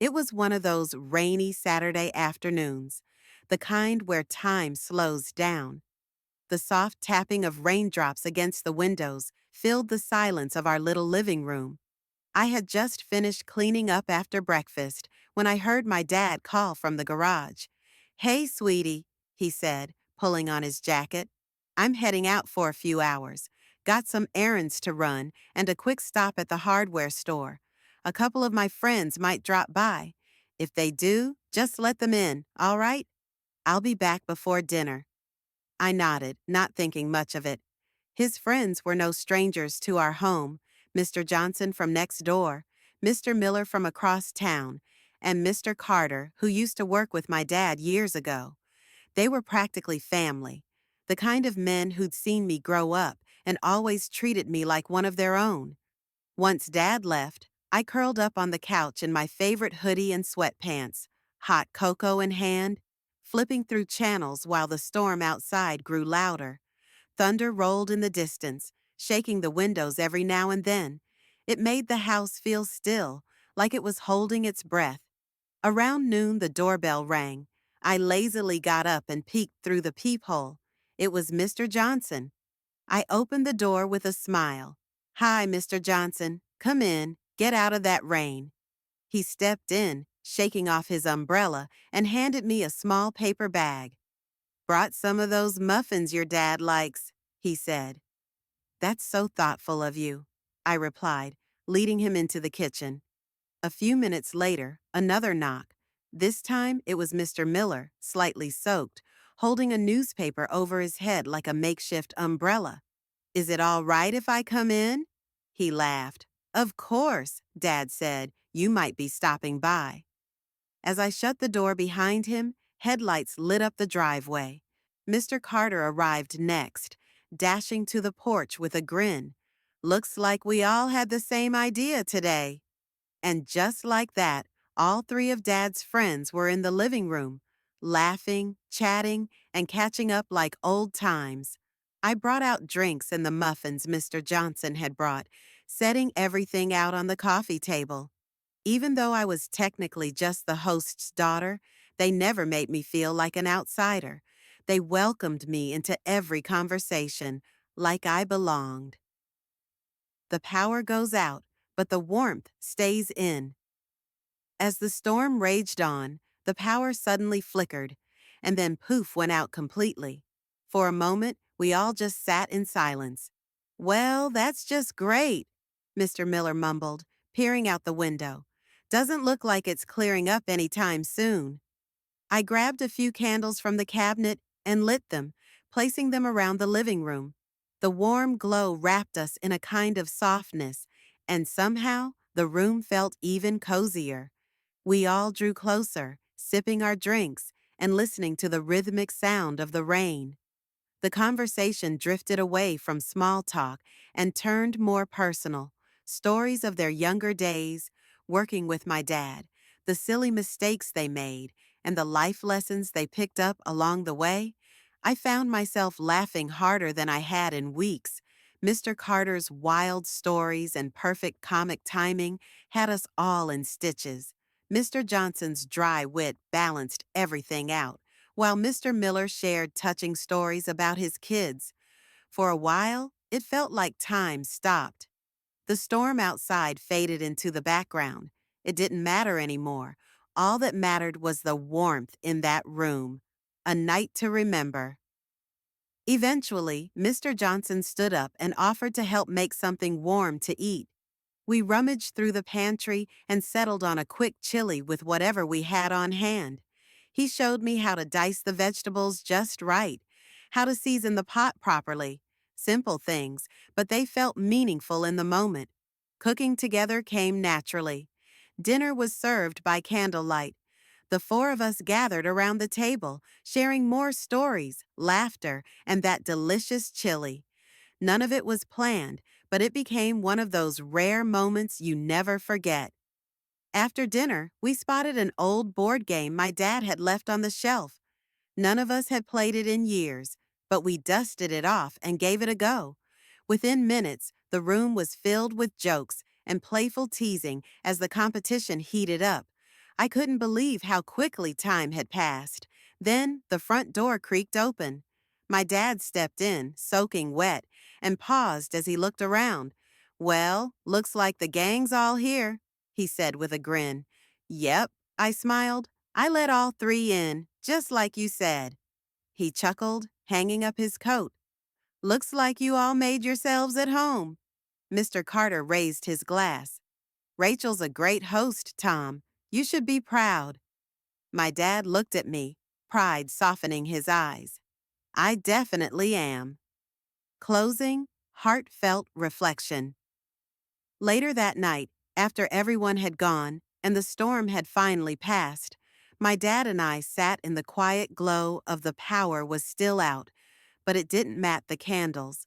It was one of those rainy Saturday afternoons, the kind where time slows down. The soft tapping of raindrops against the windows filled the silence of our little living room. I had just finished cleaning up after breakfast when I heard my dad call from the garage. "Hey, sweetie," he said, pulling on his jacket. "I'm heading out for a few hours. Got some errands to run and a quick stop at the hardware store. A couple of my friends might drop by. If they do, just let them in, all right? I'll be back before dinner." I nodded, not thinking much of it. His friends were no strangers to our home: Mr. Johnson from next door, Mr. Miller from across town, and Mr. Carter, who used to work with my dad years ago. They were practically family, the kind of men who'd seen me grow up and always treated me like one of their own. Once Dad left, I curled up on the couch in my favorite hoodie and sweatpants, hot cocoa in hand, flipping through channels while the storm outside grew louder. Thunder rolled in the distance, shaking the windows every now and then. It made the house feel still, like it was holding its breath. Around noon, the doorbell rang. I lazily got up and peeked through the peephole. It was Mr. Johnson. I opened the door with a smile. "Hi, Mr. Johnson. Come in. Get out of that rain." He stepped in, shaking off his umbrella, and handed me a small paper bag. "Brought some of those muffins your dad likes," he said. "That's so thoughtful of you," I replied, leading him into the kitchen. A few minutes later, another knock. This time it was Mr. Miller, slightly soaked, holding a newspaper over his head like a makeshift umbrella. "Is it all right if I come in?" He laughed. "Of course," Dad said. "You might be stopping by." As I shut the door behind him, headlights lit up the driveway. Mr. Carter arrived next, dashing to the porch with a grin. "Looks like we all had the same idea today." And just like that, all three of Dad's friends were in the living room, laughing, chatting, and catching up like old times. I brought out drinks and the muffins Mr. Johnson had brought, setting everything out on the coffee table. Even though I was technically just the host's daughter, they never made me feel like an outsider. They welcomed me into every conversation, like I belonged. The power goes out, but the warmth stays in. As the storm raged on, the power suddenly flickered, and then poof went out completely. For a moment, we all just sat in silence. "Well, that's just great," Mr. Miller mumbled, peering out the window. "Doesn't look like it's clearing up anytime soon." I grabbed a few candles from the cabinet and lit them, placing them around the living room. The warm glow wrapped us in a kind of softness, and somehow the room felt even cozier. We all drew closer, sipping our drinks and listening to the rhythmic sound of the rain. The conversation drifted away from small talk and turned more personal. Stories of their younger days, working with my dad, the silly mistakes they made, and the life lessons they picked up along the way. I found myself laughing harder than I had in weeks. Mr. Carter's wild stories and perfect comic timing had us all in stitches. Mr. Johnson's dry wit balanced everything out, while Mr. Miller shared touching stories about his kids. For a while, it felt like time stopped. The storm outside faded into the background. It didn't matter anymore. All that mattered was the warmth in that room. A night to remember. Eventually, Mr. Johnson stood up and offered to help make something warm to eat. We rummaged through the pantry and settled on a quick chili with whatever we had on hand. He showed me how to dice the vegetables just right, how to season the pot properly. Simple things, but they felt meaningful in the moment. Cooking together came naturally. Dinner was served by candlelight. The four of us gathered around the table, sharing more stories, laughter, and that delicious chili. None of it was planned, but it became one of those rare moments you never forget. After dinner, we spotted an old board game my dad had left on the shelf. None of us had played it in years, but we dusted it off and gave it a go. Within minutes, the room was filled with jokes and playful teasing as the competition heated up. I couldn't believe how quickly time had passed. Then the front door creaked open. My dad stepped in, soaking wet, and paused as he looked around. Well, looks like the gang's all here, he said with a grin. Yep, I smiled. I let all three in, just like you said. He chuckled, hanging up his coat. Looks like you all made yourselves at home. Mr. Carter raised his glass. Rachel's a great host, Tom. You should be proud. My dad looked at me, pride softening his eyes. I definitely am. Closing, heartfelt reflection. Later that night, after everyone had gone and the storm had finally passed, my dad and I sat in the quiet glow of the power was still out, but it didn't mat the candles.